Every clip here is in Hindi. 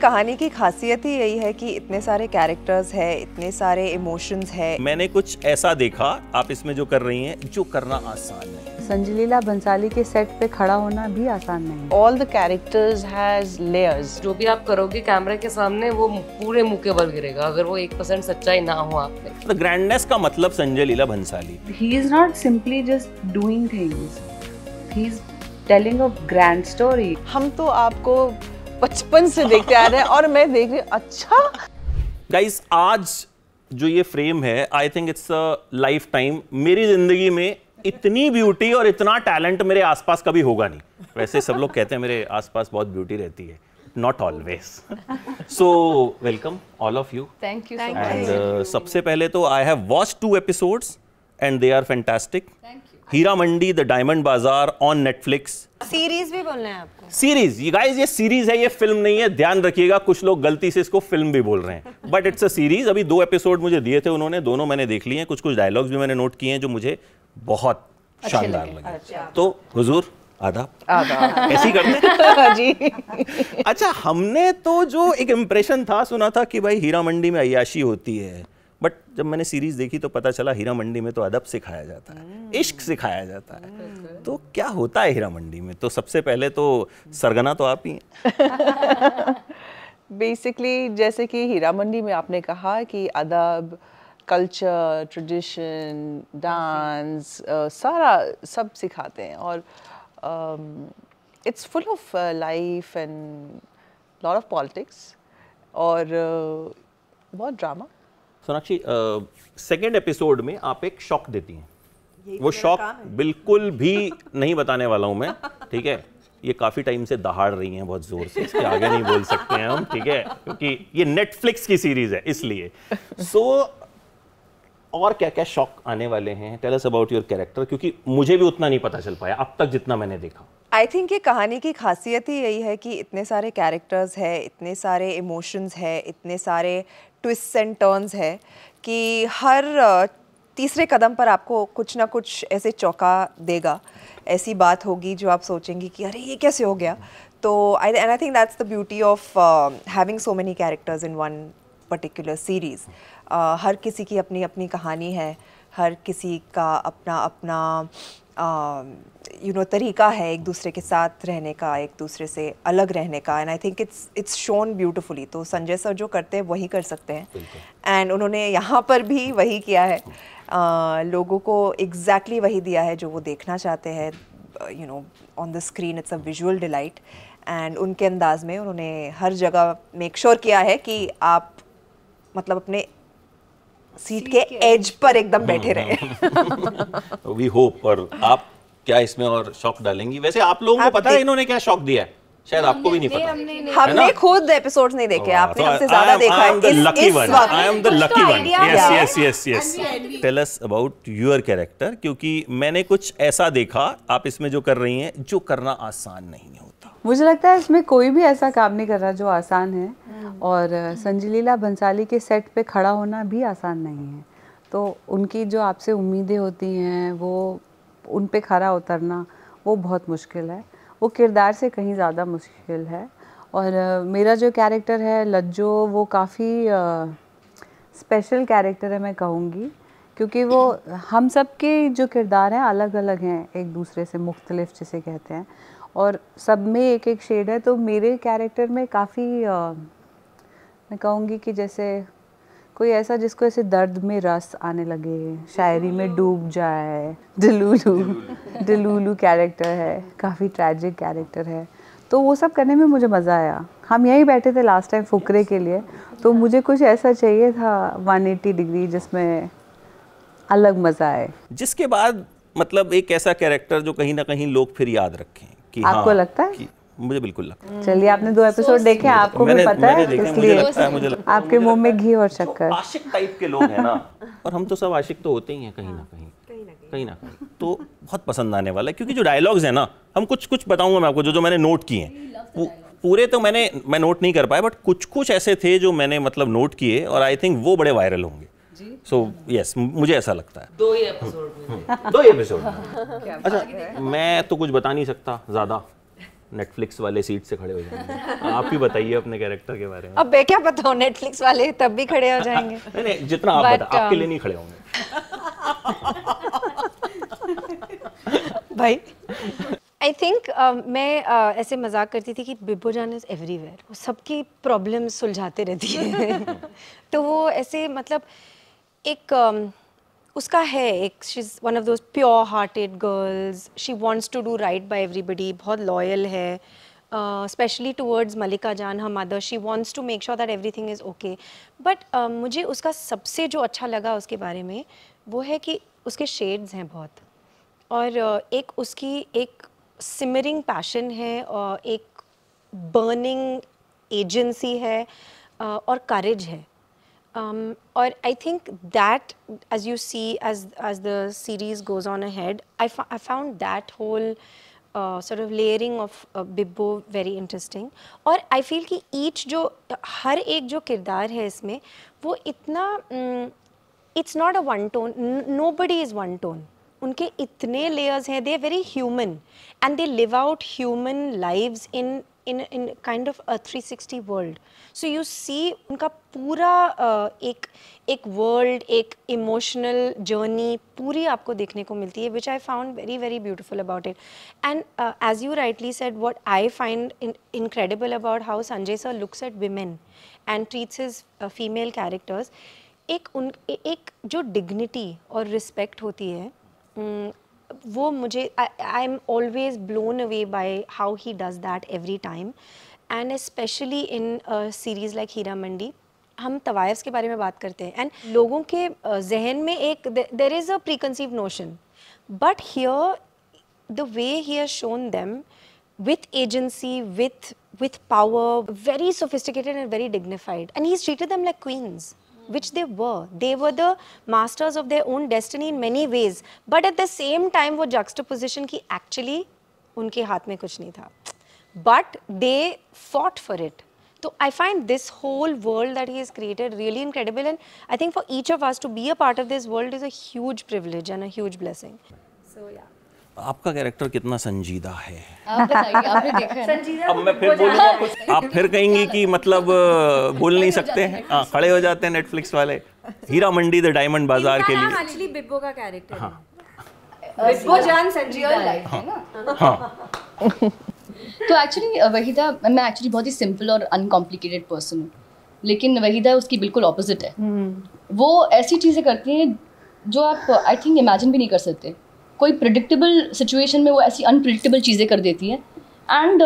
कहानी की खासियत ही यही है कि इतने सारे कैरेक्टर्स हैं, इतने सारे इमोशंस हैं। मैंने कुछ ऐसा देखा आप इसमें जो कर रही हैं जो करना आसान है। संजलीला भंसाली के सेट पे खड़ा होना भी आसान नहीं। All the characters has layers. जो भी आप करोगे कैमरे के सामने वो पूरे मुंह के बल गिरेगा अगर वो 1% सच्चाई ना हो आप में। द ग्रैंडनेस का मतलब Sanjay Leela Bhansali. He is not simply just doing things. He is telling a grand story. हम तो आपको बचपन से देखते आ रहे हैं और मैं देख रही हूँ अच्छा। गाइस आज जो ये फ्रेम है I think it's a life time. मेरी जिंदगी में इतनी ब्यूटी और इतना टैलेंट मेरे आसपास कभी होगा नहीं। वैसे सब लोग कहते हैं मेरे आसपास बहुत ब्यूटी रहती है, not always. So welcome all of you. Thank you. And सबसे पहले तो I have watched 2 episodes and they are fantastic. Heeramandi the diamond bazaar on Netflix. Series भी बोलना है आपको? सीरीज, ये गाइस ये सीरीज है, ये फिल्म नहीं है, ध्यान रखिएगा। कुछ लोग गलती से इसको फिल्म भी बोल रहे हैं, बट इट्स अ सीरीज। अभी 2 episode मुझे दिए थे उन्होंने, दोनों मैंने देख लिए हैं। कुछ कुछ डायलॉग्स भी मैंने नोट किए हैं जो मुझे बहुत शानदार लगे। तो हुजूर आदाब। ऐसे ही करते हैं जी। अच्छा, हमने तो जो एक इम्प्रेशन था सुना था कि भाई हीरा मंडी में अय्याशी होती है, बट जब मैंने सीरीज देखी तो पता चला हीरा मंडी में तो अदब सिखाया जाता है, इश्क सिखाया जाता है। तो क्या होता है हीरा मंडी में? तो सबसे पहले तो सरगना तो आप ही हैं। बेसिकली जैसे कि हीरा मंडी में आपने कहा कि अदब, कल्चर, ट्रेडिशन, डांस, सारा सब सिखाते हैं और it's full of life and lot of politics और बहुत ड्रामा। सोनाक्षी, सेकेंड एपिसोड में आप एक शॉक देती हैं। वो शॉक बिल्कुल भी नहीं बताने वाला हूं मैं, ठीक है? ये काफी टाइम से दहाड़ रही हैं बहुत जोर से, इसके आगे नहीं बोल सकते हैं हम, ठीक है? क्योंकि ये नेटफ्लिक्स की सीरीज है इसलिए। और क्या क्या शॉक आने वाले हैं? Tell us about your character, क्योंकि मुझे भी उतना नहीं पता चल पाया अब तक जितना मैंने देखा। आई थिंक ये कहानी की खासियत ही यही है कि इतने सारे कैरेक्टर्स हैं, इतने सारे इमोशंस हैं, इतने सारे ट्विस्ट एंड टर्न्स है कि हर तीसरे कदम पर आपको कुछ ना कुछ ऐसे चौंका देगा। ऐसी बात होगी जो आप सोचेंगी कि अरे ये कैसे हो गया। तो I think that's the beauty of having so many characters in one particular series. हर किसी की अपनी अपनी कहानी है, हर किसी का अपना अपना तरीका है एक दूसरे के साथ रहने का, एक दूसरे से अलग रहने का। And I think it's shown beautifully. तो संजय सर जो करते हैं वही कर सकते हैं, एंड उन्होंने यहाँ पर भी वही किया है। लोगों को एग्जैक्टली वही दिया है जो वो देखना चाहते हैं। On the screen it's a visual delight, and उनके अंदाज में उन्होंने हर जगह मेक श्योर किया है कि आप मतलब अपने सीट के एज पर एकदम बैठे रहे। We hope. और आप क्या इसमें और शॉक डालेंगी? वैसे आप लोगों को पता है इन्होंने क्या शॉक दिया है? शायद आपको भी नहीं पता। हमने खुद एपिसोड्स नहीं देखे, आपने हमसे ज्यादा देखा है। I am the lucky one. Yes. Tell us about your character, क्योंकि मैंने कुछ ऐसा देखा आप इसमें जो कर रही हैं जो करना आसान नहीं होता। मुझे लगता है इसमें कोई भी ऐसा काम नहीं कर रहा जो आसान है, और संजलीला भंसाली के सेट पे खड़ा होना भी आसान नहीं है। तो उनकी जो आपसे उम्मीदें होती हैं वो उन पे खरा उतरना वो बहुत मुश्किल है, वो किरदार से कहीं ज़्यादा मुश्किल है। और मेरा जो कैरेक्टर है लज्जो, वो काफ़ी स्पेशल कैरेक्टर है मैं कहूँगी, क्योंकि वो हम सब के जो किरदार हैं अलग अलग हैं, एक दूसरे से मुख्तलिफ जिसे कहते हैं, और सब में एक एक शेड है। तो मेरे कैरेक्टर में काफ़ी मैं कहूँगी कि जैसे कोई ऐसा जिसको ऐसे दर्द में रस आने लगे, शायरी में डूब जाए, दिलूलू कैरेक्टर है, काफ़ी ट्रैजिक कैरेक्टर है। तो वो सब करने में मुझे मज़ा आया। हम यहीं बैठे थे लास्ट टाइम फुकरे के लिए, तो मुझे कुछ ऐसा चाहिए था 180 डिग्री जिसमें अलग मज़ा आए। जिसके बाद मतलब एक ऐसा कैरेक्टर जो कहीं ना कहीं लोग फिर याद रखें कि आपको लगता है? मुझे बिल्कुल लगता है। चलिए, आपने 2 एपिसोड देखे, आपको भी पता है, इसलिए मुझे आपके मुंह में घी और शक्कर। आशिक टाइप के लोग हैं ना, और हम तो सब आशिक तो होते ही हैं कहीं ना कहीं, तो बहुत पसंद आने वाला है। क्योंकि जो डायलॉग्स हैं ना, हम कुछ कुछ बताऊंगा मैं आपको जो मैंने नोट किए हैं। पूरे तो मैं नोट नहीं कर पाया, बट कुछ ऐसे थे जो मैंने मतलब नोट किए, और आई थिंक वो बड़े वायरल होंगे। सो यस, मुझे ऐसा लगता है। 2 एपिसोड में। 2 एपिसोड। अच्छा, मैं तो कुछ बता नहीं सकता ज़्यादा, नेटफ्लिक्स वाले सीट से खड़े हो जाएंगे। आप ही बताइए अपने कैरेक्टर के बारे में। अब मैं क्या बताऊं, नेटफ्लिक्स वाले तब भी खड़े हो जाएंगे। नहीं, जितना आप बता, आपके लिए नहीं खड़े होंगे भाई। आई थिंक मैं ऐसे मजाक करती थी कि बिब्बो जान इज एवरीवेयर, वो सबकी प्रॉब्लम सुलझाते रहती है। तो वो ऐसे मतलब एक उसका है एक, she is one of those pure hearted girls, she wants to do right by everybody, बहुत लॉयल है, specially towards Mallika Jaan her mother, she wants to make sure that everything is okay. But मुझे उसका सबसे जो अच्छा लगा उसके बारे में वो है कि उसके शेड्स हैं बहुत, और एक उसकी एक सिमरिंग पैशन है, और एक बर्निंग एजेंसी है, और करेज है। Or I think that, as you see, as the series goes on ahead, I found that whole sort of layering of Bibbo very interesting. और I feel कि each जो हर एक जो किरदार है इसमें वो इतना it's not a one tone, nobody is one tone. उनके इतने layers हैं, they are very human and they live out human lives in kind of a 360 world. So you see उनका पूरा एक world, एक emotional journey पूरी आपको देखने को मिलती है, which I found very very beautiful about it. And as you rightly said, what I find incredible about how Sanjay sir looks at women and treats his female characters, एक जो dignity और respect होती है, वो मुझे I am always blown away by how he does that every time, and specially in series like Heera Mandi. हम तवायफ्स के बारे में बात करते हैं एंड लोगों के जहन में एक there is a pre conceive notion, but here the way he has shown them with agency, with power, very sophisticated and very dignified, and he's treated them like queens, which they were. They were the masters of their own destiny in many ways, but at the same time वो juxtaposition की actually उनके हाथ में कुछ नहीं था, but they fought for it. So I find this whole world that he has created really incredible, and I think for each of us to be a part of this world is a huge privilege and a huge blessing. So yeah. आपका कैरेक्टर कितना संजीदा है? आप बताइए, आपने देखा है ना? अब मैं फिर बोलूँगा कुछ, आप फिर कहेंगी कि मतलब बोल नहीं सकते हैं, हाँ खड़े हो जाते हैं नेटफ्लिक्स वाले। हीरा मंडी द डायमंड बाजार के लिए एक्चुअली बिब्बो का कैरेक्टर हाँ है, बिब्बो जान संजीदा है ना। हाँ तो एक्चुअली वहीदा, मैं एक्चुअली बहुत ही सिंपल और अनकॉम्प्लिकेटेड पर्सन हूँ, लेकिन वहीदा उसकी बिल्कुल ऑपोजिट है। वो ऐसी चीज़ें करती हैं जो आप आई थिंक इमेजिन भी नहीं कर सकते। कोई प्रिडिक्टेबल सिचुएशन में वो ऐसी अनप्रिडिक्टेबल चीज़ें कर देती है, and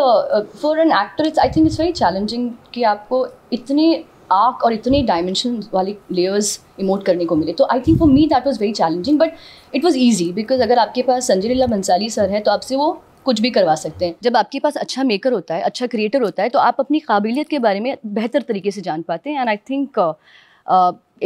for an actor it's I think it's very challenging कि आपको इतने आर्क और इतने डायमेंशन वाले लेयर्स इमोट करने को मिले। तो I think for me that was very challenging, but it was easy because अगर आपके पास संजय लीला भंसाली सर है तो आपसे वो कुछ भी करवा सकते हैं। जब आपके पास अच्छा मेकर होता है, अच्छा क्रिएटर होता है, तो आप अपनी काबिलियत के बारे में बेहतर तरीके से जान पाते हैं। And I think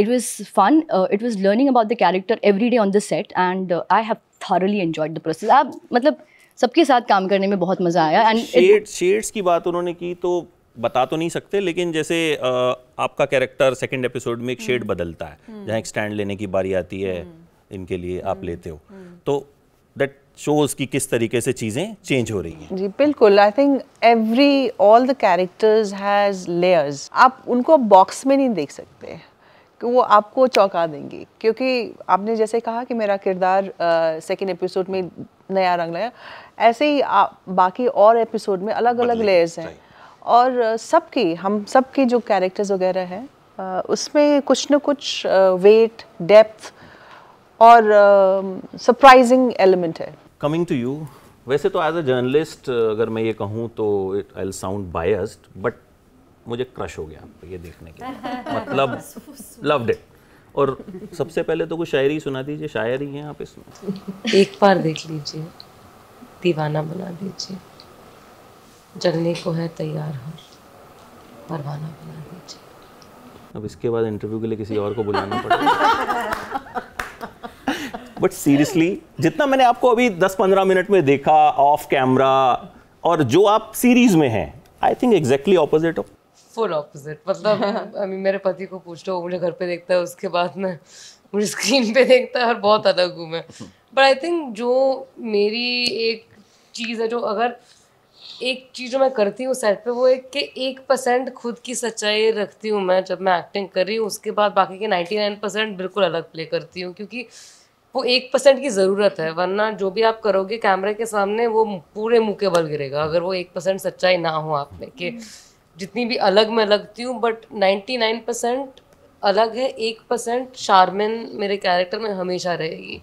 it was fun. It was learning about the character every day on the set, and I have thoroughly enjoyed the process. आप मतलब सबके साथ काम करने में बहुत मज़ा आया। एंड शेड्स की बात उन्होंने की तो बता तो नहीं सकते, लेकिन जैसे आपका कैरेक्टर सेकंड एपिसोड में एक शेड बदलता है, जहाँ एक स्टैंड लेने की बारी आती है इनके लिए, आप लेते हो, तो दैट शोज की किस तरीके से चीज़ें चेंज हो रही हैं। जी बिल्कुल, I think all the characters has layers. आप उनको बॉक्स में नहीं देख सकते, वो आपको चौंका देंगे, क्योंकि आपने जैसे कहा कि मेरा किरदार सेकंड एपिसोड में नया रंग लाया, ऐसे ही बाकी और एपिसोड में अलग अलग लेयर्स हैं, और हम सबके जो कैरेक्टर्स वगैरह हैं उसमें कुछ न कुछ वेट, डेप्थ और सरप्राइजिंग एलिमेंट है। कमिंग टू यू, वैसे तो एज अ जर्नलिस्ट अगर मैं ये कहूँ तो it I will sound biased, but मुझे क्रश हो गया ये देखने के मतलब लव्ड इट। और सबसे पहले तो कुछ शायरी सुना दीजिए, शायर ही हैं आप इसमें। एक बार देख लीजिए, दीवाना बना दीजिए, जलने को है तैयार हर परवाना बना दीजिए। अब इसके बाद इंटरव्यू के लिए किसी और को बुलाना पड़ेगा। बट सीरियसली, जितना मैंने आपको अभी 10-15 मिनट में देखा ऑफ कैमरा और जो आप सीरीज में हैं, I think exactly opposite of, full opposite. मतलब मेरे पति को पूछ लो, मुझे घर पे देखता है, उसके बाद में मुझे स्क्रीन पे देखता है, और बहुत अलग हूँ मैं। बट आई थिंक जो मेरी एक चीज़ है जो अगर एक चीज़ जो मैं करती हूँ सेट पे वो है कि 1% खुद की सच्चाई रखती हूँ मैं जब मैं एक्टिंग कर रही हूँ, उसके बाद बाकी के 99% बिल्कुल अलग प्ले करती हूँ, क्योंकि वो 1% की ज़रूरत है, वरना जो भी आप करोगे कैमरे के सामने वो पूरे मुँह के बल गिरेगा अगर वो 1% सच्चाई ना हो आप में। कि जितनी भी अलग मैं लगती हूँ बट 99% अलग है, 1% शारमिन मेरे कैरेक्टर में हमेशा रहेगी।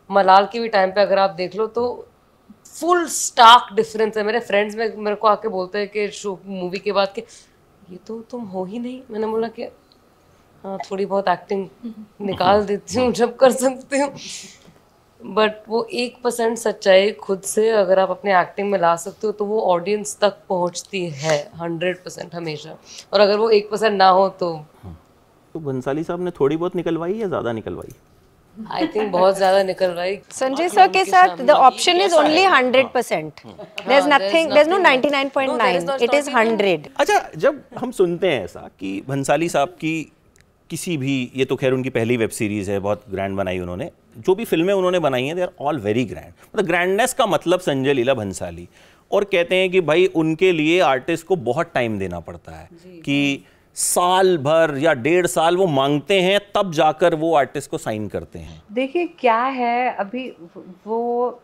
मलाल के भी टाइम पे अगर आप देख लो तो फुल स्टार्क डिफरेंस है। मेरे फ्रेंड्स में मेरे को आके बोलते हैं कि शो मूवी के बाद कि ये तो तुम हो ही नहीं। मैंने बोला कि हाँ थोड़ी बहुत एक्टिंग निकाल देती हूँ जब कर सकती हूँ, बट वो 1% सच्चाई खुद से अगर आप अपने एक्टिंग में ला सकते हो तो वो ऑडियंस तक पहुँचती है 100% हमेशा, और अगर वो 1% ना हो तो बंसाली साहब ने थोड़ी बहुत निकलवाई या ज़्यादा निकलवाई? आई थिंक बहुत ज़्यादा निकलवाई। संजय सर के साथ the option is only 100%. There's nothing, there's no 99.9. It is 100. अच्छा, जब हम सुनते हैं ऐसा कि भंसाली साहब की किसी भी, ये तो खैर उनकी पहली वेब सीरीज़ है, बहुत ग्रैंड बनाई उन्होंने, जो भी फिल्में उन्होंने बनाई हैं they are all very grand. मतलब ग्रैंडनेस का मतलब संजय लीला भंसाली, और कहते हैं कि भाई उनके लिए आर्टिस्ट को बहुत टाइम देना पड़ता है कि साल भर या 1.5 साल वो मांगते हैं तब जाकर वो आर्टिस्ट को साइन करते हैं। देखिए क्या है, अभी वो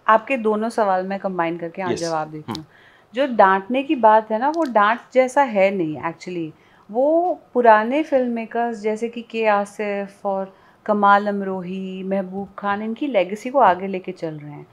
आपके दोनों सवाल में कंबाइन करके आज जवाब देती हूँ। जो डांटने की बात है ना, वो डांट जैसा है नहीं एक्चुअली। वो पुराने फिल्म मेकर्स जैसे कि के आसिफ और कमाल अमरोही, महबूब खान, इनकी लेगेसी को आगे लेके चल रहे हैं।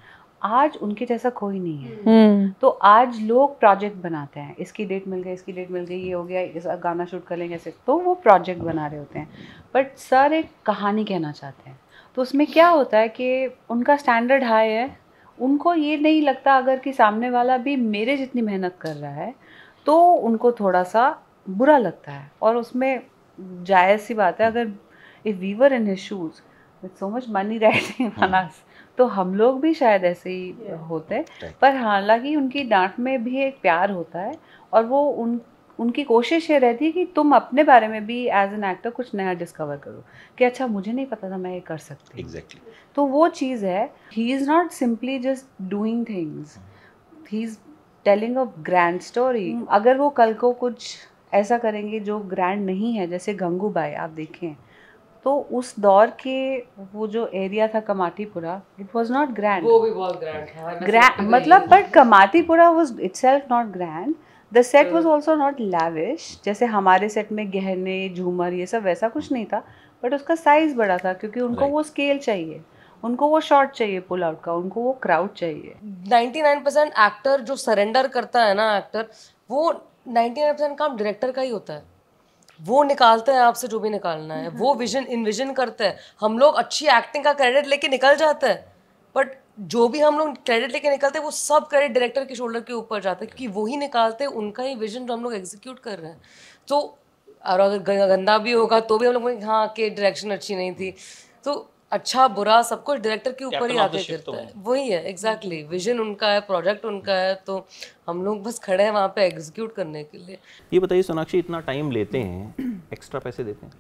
आज उनके जैसा कोई नहीं है। तो आज लोग प्रोजेक्ट बनाते हैं, इसकी डेट मिल गई, इसकी डेट मिल गई, ये हो गया, इस गाना शूट कर लेंगे ऐसे, तो वो प्रोजेक्ट बना रहे होते हैं। बट सर एक कहानी कहना चाहते हैं, तो उसमें क्या होता है कि उनका स्टैंडर्ड हाई है। उनको ये नहीं लगता अगर कि सामने वाला भी मेरे जितनी मेहनत कर रहा है तो उनको थोड़ा सा बुरा लगता है, और उसमें जायज़ सी बात है। अगर if we were in his shoes with so much money riding on us, तो हम लोग भी शायद ऐसे ही होते। पर हालांकि उनकी डांट में भी एक प्यार होता है, और वो उनकी कोशिश ये रहती है कि तुम अपने बारे में भी एज एन एक्टर कुछ नया डिस्कवर करो कि अच्छा मुझे नहीं पता था मैं ये कर सकती हूँ। Exactly. तो वो चीज़ है। He is not simply just doing things, he is telling a grand story. अगर वो कल को कुछ ऐसा करेंगे जो ग्रैंड नहीं है, जैसे गंगूबाई आप देखें, तो उस दौर के वो जो एरिया था Kamathipura, it was not grand. वो भी बहुत ग्रैंड था। ग्रैंड मतलब, but Kamathipura was itself not grand. The set was also not lavish, जैसे हमारे सेट में गहने झूमर ये सब वैसा कुछ नहीं था, बट उसका साइज बड़ा था क्योंकि उनको वो स्केल चाहिए, उनको वो शॉट चाहिए पुल आउट का, उनको वो क्राउड चाहिए। 99% एक्टर जो सरेंडर करता है ना एक्टर, वो 99% काम डायरेक्टर का ही होता है। वो निकालते हैं आपसे जो भी निकालना है, वो विजन इन्विजन करते हैं। हम लोग अच्छी एक्टिंग का क्रेडिट लेके निकल जाते हैं, बट जो भी हम लोग क्रेडिट लेके निकलते हैं वो सब क्रेडिट डायरेक्टर के शोल्डर के ऊपर जाता है, क्योंकि वही निकालते हैं उनका ही विजन जो हम लोग एग्जीक्यूट कर रहे हैं। तो और अगर गंदा भी होगा तो भी हम लोग हाँ कि डायरेक्शन अच्छी नहीं थी, तो अच्छा बुरा सब कुछ डायरेक्टर के ऊपर ही आके गिरता है। वही है एग्जैक्टली, विजन उनका है, प्रोजेक्ट उनका है, तो हम लोग बस खड़े हैं वहाँ पे एग्जीक्यूट करने के लिए। ये बताइए सोनाक्षी, इतना टाइम लेते हैं, एक्स्ट्रा पैसे देते हैं?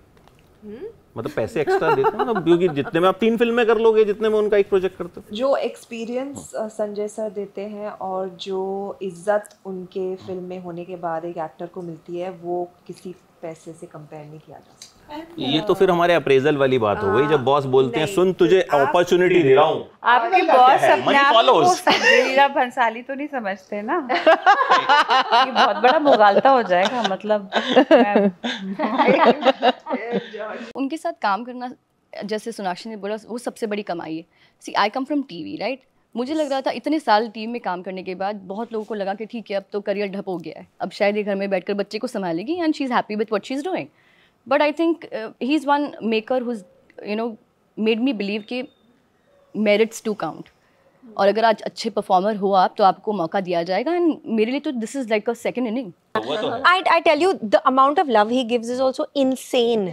मतलब पैसे एक्स्ट्रा देते हैं मतलब, क्योंकि जितने में आप 3 फिल्में कर लोगे जितने में उनका एक प्रोजेक्ट करते हो। जो एक्सपीरियंस संजय सर देते हैं और जो इज्जत उनके फिल्म में होने के बाद एक एक्टर को मिलती है, वो किसी पैसे से कंपेयर नहीं किया जा सकता। ये तो फिर हमारे अप्रेजल वाली बात हो गई, जब बॉस बोलते हैं सुन तुझे अपॉर्चुनिटी दे रहा हूँ। आपके बॉस अपने आप को संजय लीला भंसाली तो नहीं समझते ना। ये बहुत बड़ा मुगालता हो जाएगा मतलब। उनके साथ काम करना, जैसे सोनाक्षी ने बोला, वो सबसे बड़ी कमाई है। सी आई कम फ्रॉम टीवी राइट। मुझे लग रहा था इतने साल टीम में काम करने के बाद बहुत लोगों को लगा कि ठीक है अब तो करियर ढप हो गया है, अब शायद ये घर में बैठकर बच्चे को संभालेगी and she is happy with what she is doing. But I think he is one maker who made me believe कि मेरिट्स टू काउंट, और अगर आज अच्छे परफॉर्मर हो आप तो आपको मौका दिया जाएगा। एंड मेरे लिए तो this is like a second inning. I tell you, the amount of love he gives is also insane.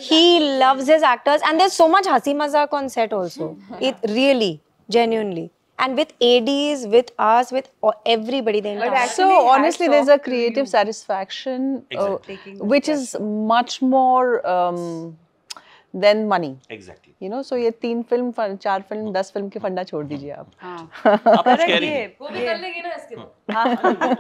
He loves his actors, and there's so much hasi mazak on set also. It really, genuinely, and with ADs, with us, with everybody. The entire. So honestly, there's a creative satisfaction which is much more then money. Exactly. You know, so ये 3 फिल्म 4 फिल्म 10 फिल्म के फंडा छोड़ दीजिए आप. आप कुछ कह रही हैं? वो भी कर लेगी ना इसके बाद. आप कुछ कह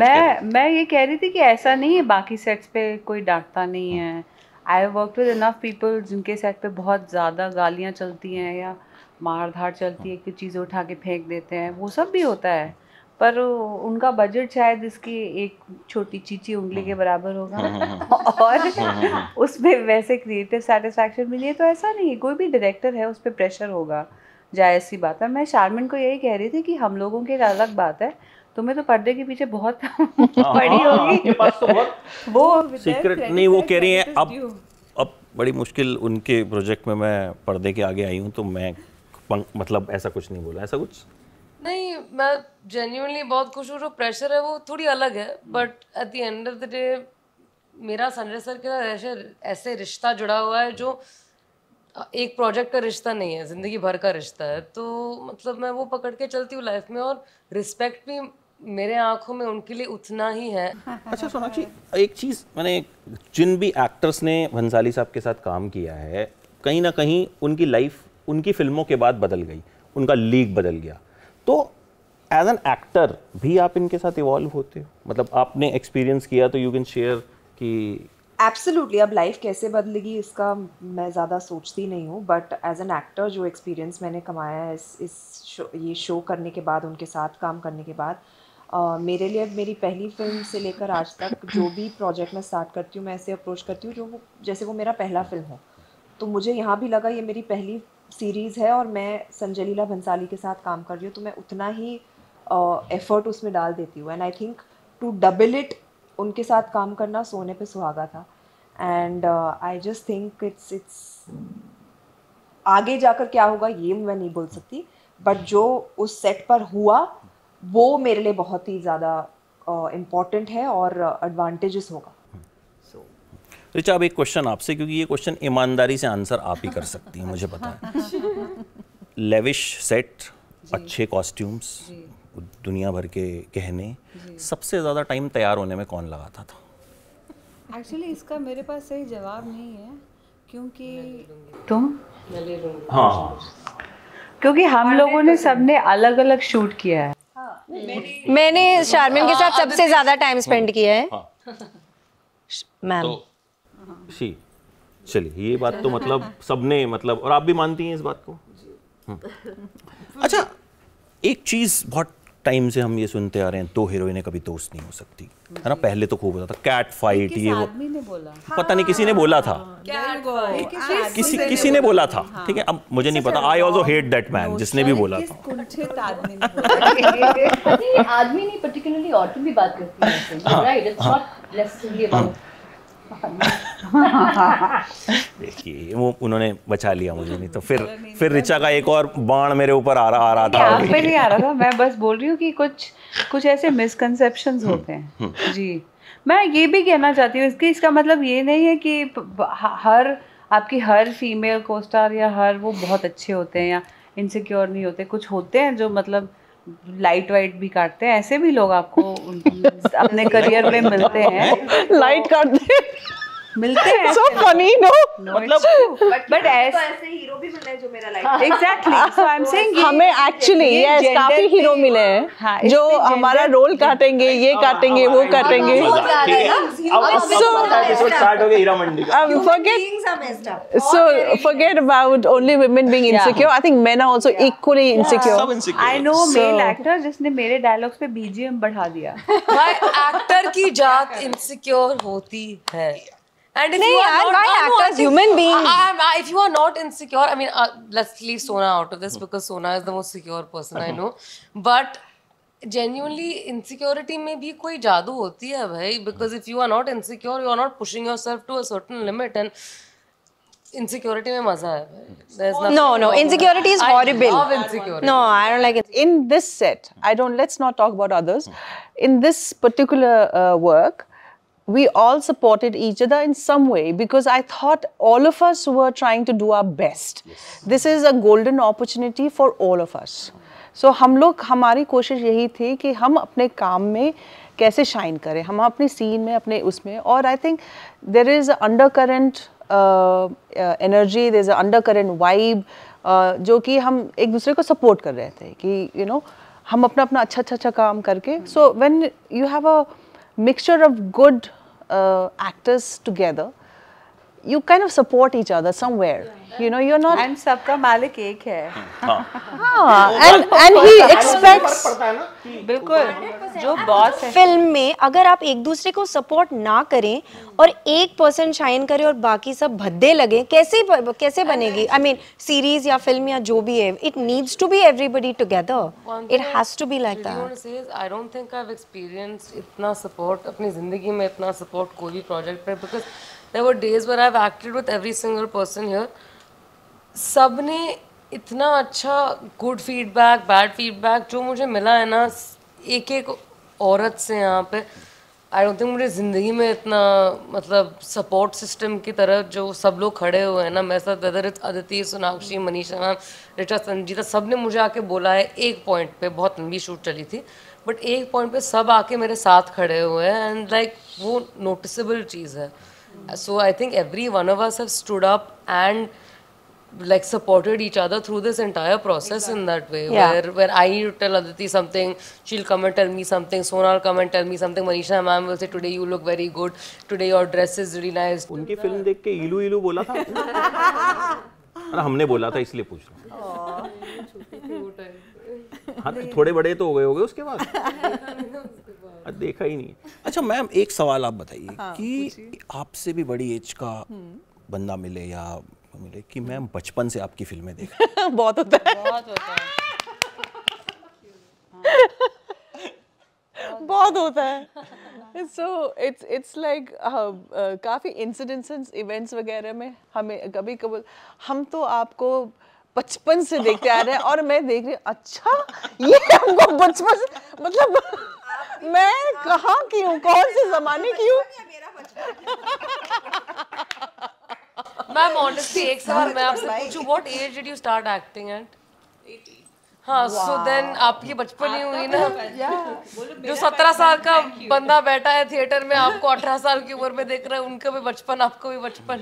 रही हैं? मैं ये कह रही थी कि ऐसा नहीं है बाकी सेट्स पे कोई डांटता नहीं है. I work with enough people जिनके सेट पे बहुत ज़्यादा गालियाँ चलती हैं या मार धाड़ चलती है कि चीज़ें उठा के फेंक देते हैं, वो सब भी होता है. पर उनका बजट शायद इसकी एक छोटी चीची उंगली के बराबर होगा और उसमें वैसे क्रिएटिव सेटिस्फैक्शन भी नहीं है. तो ऐसा नहीं है, कोई भी डायरेक्टर है उस पर प्रेशर होगा, जायज़ सी बात है. मैं शारमिन को यही कह रही थी कि हम लोगों की अलग बात है, तुम्हें तो पर्दे के पीछे बहुत बड़ी होगी. आपके पास तो बहुत वो सीक्रेट नहीं. वो कह रही हैं अब बड़ी मुश्किल उनके प्रोजेक्ट में मैं पर्दे के आगे आई हूँ, तो मैं मतलब ऐसा कुछ नहीं बोला. ऐसा कुछ नहीं, मैं जेन्युइनली बहुत खुश हूँ. जो प्रेशर है वो थोड़ी अलग है, but at the end of the day मेरा संजय सर के साथ ऐसे रिश्ता जुड़ा हुआ है जो एक प्रोजेक्ट का रिश्ता नहीं है, ज़िंदगी भर का रिश्ता है. तो मतलब मैं वो पकड़ के चलती हूँ लाइफ में, और रिस्पेक्ट भी मेरे आंखों में उनके लिए उतना ही है. अच्छा सोनाक्षी, एक चीज़ मैंने जिन भी एक्टर्स ने भंसाली साहब के साथ काम किया है, कहीं ना कहीं उनकी लाइफ उनकी फिल्मों के बाद बदल गई, उनका लीग बदल गया. तो एज एन एक्टर भी आप इनके साथ इवॉल्व होते हो? मतलब आपने एक्सपीरियंस किया तो यू कैन शेयर कि एब्सोल्युटली. अब लाइफ कैसे बदलेगी इसका मैं ज़्यादा सोचती नहीं हूँ, बट एज एन एक्टर जो एक्सपीरियंस मैंने कमाया है ये शो करने के बाद, उनके साथ काम करने के बाद, मेरे लिए मेरी पहली फिल्म से लेकर आज तक जो भी प्रोजेक्ट मैं स्टार्ट करती हूँ, मैं ऐसे अप्रोच करती हूँ जैसे वो मेरा पहला फिल्म हो. तो मुझे यहाँ भी लगा ये मेरी पहली सीरीज़ है और मैं संजय लीला भंसाली के साथ काम कर रही हूँ, तो मैं उतना ही एफर्ट उसमें डाल देती हूँ. And I think to double it उनके साथ काम करना सोने पे सुहागा था. And I just think it's आगे जाकर क्या होगा ये मैं नहीं बोल सकती, बट जो उस सेट पर हुआ वो मेरे लिए बहुत ही ज़्यादा इम्पॉर्टेंट है और एडवांटेजेस होगा. रिचा, अब एक क्वेश्चन आपसे, क्योंकि ये क्वेश्चन ईमानदारी से आंसर आप ही कर सकती हैं, मुझे पता है. लेविश सेट, अच्छे कॉस्ट्यूम्स, दुनिया भर के गहने, सबसे ज़्यादा टाइम तैयार होने में कौन लगाता था? एक्चुअली इसका मेरे पास सही जवाब नहीं है, क्योंकि तुम हाँ, क्योंकि हम लोगों ने सबने अलग अलग शूट किया है. मैंने शारमिन के साथ सबसे ज्यादा टाइम स्पेंड किया है मैम. चलिए ये बात तो मतलब सबने मतलब, और आप भी मानती हैं इस बात को? अच्छा, एक चीज बहुत टाइम से हम ये सुनते आ रहे हैं, 2 हीरोइनें कभी दोस्त नहीं हो सकती, है ना? पहले तो खूब होता था कैट फाइट, ये वो आदमी ने बोला, पता नहीं किसी ने बोला था, किसी ने बोला था, ठीक है? अब मुझे नहीं पता. I also hate that man जिसने भी बोला था. आदमी नहीं, पर्टिकुलरली औरतें भी बात करती हैं, right? It's not necessarily about. देखिए वो उन्होंने बचा लिया मुझे, नहीं तो फिर रिचा का एक और बाण मेरे ऊपर आ रहा था. आप पे नहीं आ रहा था, मैं बस बोल रही हूँ कि कुछ ऐसे मिसकंसेप्शंस होते हैं. जी, मैं ये भी कहना चाहती हूँ, इसका मतलब ये नहीं है कि आपकी हर फीमेल को स्टार या हर वो बहुत अच्छे होते हैं या इनसिक्योर नहीं होते. कुछ होते हैं जो मतलब लाइट वाइट भी काटते हैं, ऐसे भी लोग आपको अपने करियर में मिलते हैं. लाइट काटते मिलते हैं. So funny, no? मतलब but ऐसे हीरो भी मिलते हैं जो मेरा like. Exactly. So I'm saying हमें एक्चुअली यस काफी हीरो मिले हैं जो हमारा रोल काटेंगे, ये काटेंगे, वो काटेंगे. So forget about only women being insecure. I think men are also equally insecure. I know male actor जिसने मेरे डायलॉग्स पे BGM बढ़ा दिया. भाई एक्टर की जात इनसिक्योर होती है. And if you are not, actors, human beings. If you are not insecure, I mean, let's leave Sona out of this because Sona is the most secure person I know. But genuinely, insecurity में भी कोई जादू होती है भाई. Because if you are not insecure, you are not pushing yourself to a certain limit, and insecurity में मजा है. There's nothing. No, insecurity is horrible. I love insecurity. No, I don't like it. In this set, let's not talk about others. In this particular work, we all supported each other in some way because I thought all of us were trying to do our best. Yes. This is a golden opportunity for all of us. So हमारी कोशिश यही थी कि हम अपने काम में कैसे शाइन करें, हम अपने सीन में, अपने उसमें. और I think there is an undercurrent energy, there is a undercurrent vibe, जो कि हम एक दूसरे को सपोर्ट कर रहे थे कि यू नो हम अपना अपना अच्छा काम करके. So when you have a mixture of good actors together, you kind of support each other somewhere, you know, you're not, and सबका मालिक एक है. and he expects, बिल्कुल जो बॉस है. फिल्म में अगर आप एक दूसरे को सपोर्ट ना करें और 1% शाइन करे और बाकी सब भद्दे लगे, कैसे बनेगी? आई मीन सीरीज या फिल्म या जो भी है, it needs to be everybody together. It has to be like that. I don't think I have experienced इतना सपोर्ट अपनी जिंदगी में, इतना सपोर्ट कोई भी प्रोजेक्ट पे, because there were days where I've acted with every single person here. सब ने इतना अच्छा गुड फीडबैक, बैड फीडबैक जो मुझे मिला है ना एक औरत से यहाँ पे, आई डोंट थिंक मुझे ज़िंदगी में इतना मतलब सपोर्ट सिस्टम की तरह जो सब लोग खड़े हुए हैं ना मेरे साथ, whether it's Aditi, Sonakshi, Manisha ma'am, Richa, Sanjita, सब ने मुझे आके बोला है एक पॉइंट पे, बहुत लंबी शूट चली थी बट एक पॉइंट पे सब आके मेरे साथ खड़े हुए हैं एंड लाइक वो नोटिसेबल चीज़ है. So I think every one of us have stood up and like supported each other through this entire process in that way. Where I need to tell Aditi something, she'll come and tell me something. Sona will come and tell me something. Manisha ma'am will say, today you look very good. Today your dress is really nice. उनकी फिल्म देख के इलू इलू बोला था. अरे हमने बोला था इसलिए पूछ रहा हूँ. हाँ थोड़े बड़े तो हो गए होंगे उसके बाद. देखा ही नहीं. अच्छा मैम एक सवाल आप बताइए कि आपसे भी बड़ी एज का बंदा मिले या मिले कि मैम बचपन से आपकी फिल्में देख. बहुत होता है. बहुत होता है. So it's like काफी इंसिडेंट्स इवेंट्स वगैरह में हमें कभी कभी हम तो आपको बचपन से देखते आ रहे हैं और मैं देख रही हूँ अच्छा ये हमको बचपन से मतलब मैं कहाँ की हूँ, कौन से जमाने की हूँ. मैम ऑनेस्टली एक सवाल मैं आपसे पूछूं, what age did you start acting at? 18. हाँ सो देन आपकी बचपन ही हुई ना. जो 17 साल का बंदा बैठा है थिएटर में आपको 18 साल की उम्र में देख रहा है, उनका भी बचपन आपको भी बचपन.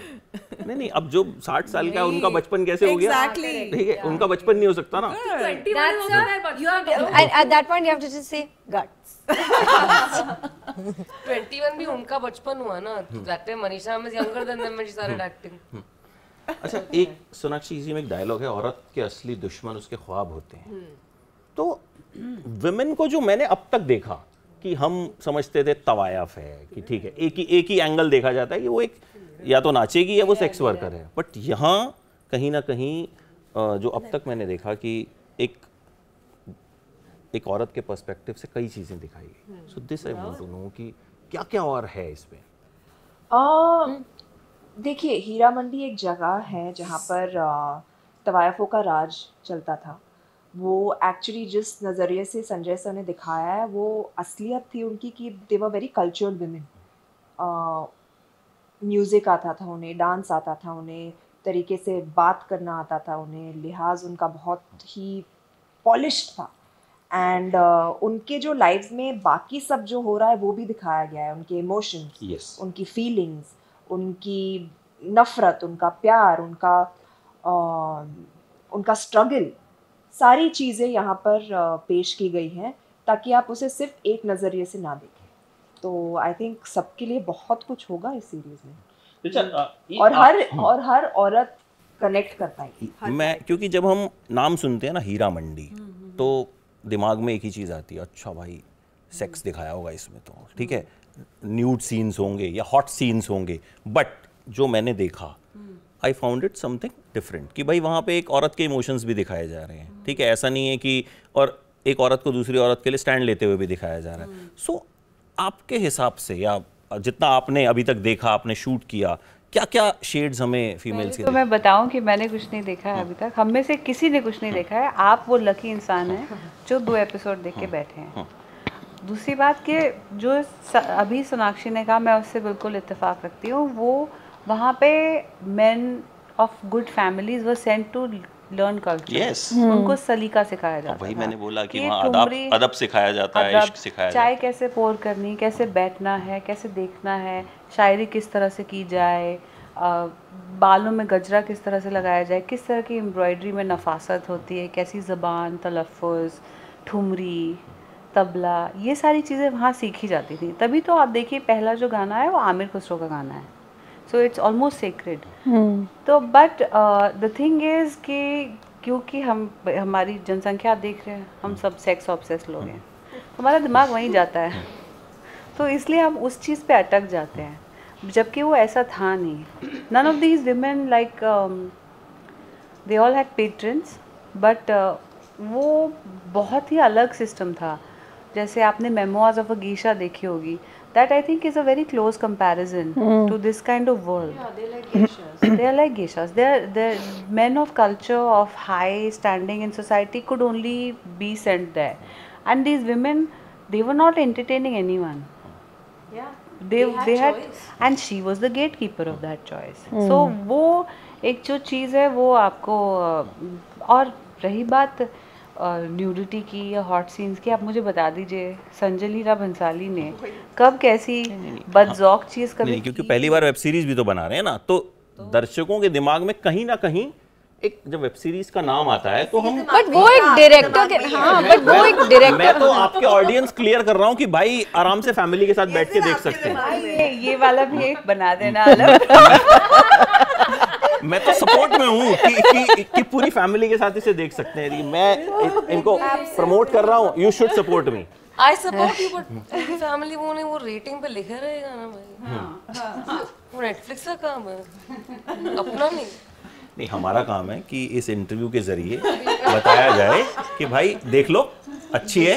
नहीं अब जो 60 साल का है उनका बचपन कैसे हो गया? ठीक है उनका बचपन नहीं हो सकता ना. At that point you have to just say guts. 21 भी उनका बचपन हुआ ना. That time Manisha was younger than them when she started acting. अच्छा एक सोनाक्षी जी में एक डायलॉग है, औरत के असली दुश्मन उसके ख्वाब होते हैं. तो विमेन को जो मैंने अब तक देखा कि हम समझते थे तवायफ है कि ठीक है एक ही एंगल देखा जाता है कि वो एक या तो नाचेगी या वो सेक्स वर्कर है, बट यहाँ कहीं ना कहीं जो अब तक मैंने देखा कि एक औरत के पर्सपेक्टिव से कई चीज़ें दिखाई गई. So this I want to know कि क्या क्या और है इसमें. देखिए हीरा मंडी एक जगह है जहाँ पर तवायफों का राज चलता था. वो एक्चुअली जिस नज़रिए से संजय सर ने दिखाया है वो असलियत थी उनकी कि they were very cultured women. Music आता था उन्हें, डांस आता था उन्हें, तरीके से बात करना आता था उन्हें, लिहाज उनका बहुत ही पॉलिश्ड था. एंड उनके जो लाइफ्स में बाकी सब जो हो रहा है वो भी दिखाया गया है. उनके इमोशंस, उनकी फीलिंग्स, उनकी नफ़रत, उनका प्यार, उनका स्ट्रगल, सारी चीज़ें यहाँ पर पेश की गई हैं ताकि आप उसे सिर्फ एक नज़रिए से ना देखें. तो आई थिंक सबके लिए बहुत कुछ होगा इस सीरीज़ में. और हर औरत कनेक्ट कर पाएगी. मैं क्योंकि जब हम नाम सुनते हैं ना हीरा मंडी तो दिमाग में एक ही चीज़ आती है, अच्छा भाई सेक्स दिखाया होगा इसमें तो ठीक है, न्यूड सीन्स होंगे या हॉट सीन्स होंगे. बट जो मैंने देखा I found it something different कि भाई वहाँ पे एक औरत के इमोशंस भी दिखाए जा रहे हैं. ठीक है, ऐसा नहीं है कि और एक औरत को दूसरी औरत के लिए स्टैंड लेते हुए भी दिखाया जा रहा है. सो आपके हिसाब से या जितना आपने अभी तक देखा, आपने शूट किया, क्या क्या शेड्स हमें फीमेल्स के? तो मैं बताऊं कि मैंने कुछ नहीं देखा है अभी तक, हम में से किसी ने कुछ नहीं देखा है. आप वो लकी इंसान हैं जो 2 एपिसोड देख के बैठे हैं. दूसरी बात कि जो अभी सोनाक्षी ने कहा मैं उससे बिल्कुल इत्तेफाक रखती हूँ. वो वहाँ पे men of good families were sent to learn culture. उनको सलीका सिखाया जाता है. वही मैंने बोला कि वहाँ अदब सिखाया जाता है, इश्क सिखाया जाता है. चाय कैसे पोर करनी, कैसे बैठना है, कैसे देखना है, शायरी किस तरह से की जाए, बालों में गजरा किस तरह से लगाया जाए, किस तरह की एम्ब्रॉयडरी में नफासत होती है, कैसी ज़बान, तलफ़ुज़, ठुमरी, तबला, ये सारी चीज़ें वहाँ सीखी जाती थी। तभी तो आप देखिए पहला जो गाना है वो आमिर खुसरो का गाना है, सो इट्स ऑलमोस्ट सेक्रेड। तो बट द थिंग इज़ कि क्योंकि हमारी जनसंख्या आप देख रहे हैं, हम सब सेक्स ऑब्सेस्ड लोग हैं, हमारा दिमाग वहीं जाता है, तो इसलिए हम उस चीज़ पे अटक जाते हैं, जबकि वो ऐसा था नहीं। None of these women like they all had patrons, but वो बहुत ही अलग सिस्टम था। जैसे आपने मेमोइर्स ऑफ अ गेशा देखी होगी, that I think is a very close comparison to this kind of world. Yeah, they're like geishas. They are like geishas. They're men of culture, of high standing in society could only be sent there, and these women, they were not entertaining anyone. Yeah. They had choice. And she was the gatekeeper of that choice. So वो एक जो चीज़ है वो आपको और रही बात न्यूडिटी की या हॉट सीन्स की, आप मुझे बता दीजिए संजय लीला भंसाली ने कब कैसी बदज़ौक चीज़ कभी नहीं, क्योंकि पहली बार वेब सीरीज भी तो बना रहे हैं ना, तो दर्शकों के दिमाग में कहीं ना कहीं एक जब वेब सीरीज का नाम आता है तो हम बट वो एक डायरेक्टर के बट वो एक डायरेक्टर, मैं तो आपके ऑडियंस क्लियर कर रहा हूँ कि भाई आराम से फैमिली के साथ बैठ के देख सकते हैं। ये वाला भी एक बना देना अलग। मैं तो सपोर्ट में हूँ कि पूरी फैमिली के साथ इसे देख सकते हैं। मैं इनको प्रमोट कर रहा हूँ, you should support me. I support you, but family वो रेटिंग पे लिखा रहेगा ना भाई, वो नेटफ्लिक्स का काम है, अपना नहीं। हमारा काम है कि इस इंटरव्यू के जरिए बताया जाए कि भाई देख लो, अच्छी है,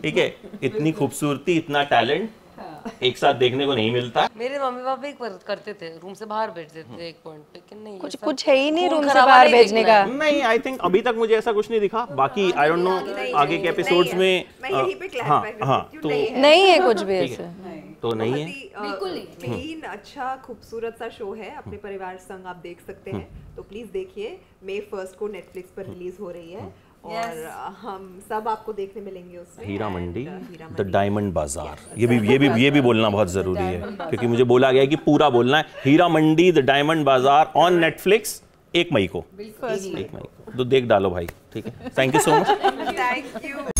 ठीक है, इतनी खूबसूरती, इतना टैलेंट एक साथ देखने को नहीं मिलता। मेरे मम्मी पापा एक करते थे, रूम से बाहर भेज देते थे एक पॉइंट पे, कि नहीं कुछ है ही नहीं रूम से बाहर भेजने का। नहीं, आई थिंक अभी तक मुझे ऐसा कुछ नहीं दिखा, बाकी आई डोंट नो आगे के एपिसोड्स में। हाँ, तो नहीं है कुछ भी ऐसा, तो नहीं है, बिल्कुल नहीं। क्लीन, अच्छा, खूबसूरत सा शो है, अपने परिवार संग आप देख सकते हैं, तो प्लीज देखिए। May 1 को नेटफ्लिक्स पर रिलीज हो रही है और हम सब आपको देखने मिलेंगे उसमें। हीरा मंडी, द डायमंड बाजार, ये भी बोलना बहुत जरूरी है, क्योंकि मुझे बोला गया है कि पूरा बोलना है। Heera Mandi, the diamond bazaar on Netflix 1 मई को, 1 मई को, तो देख डालो भाई, ठीक है। Thank you so much. Thank you.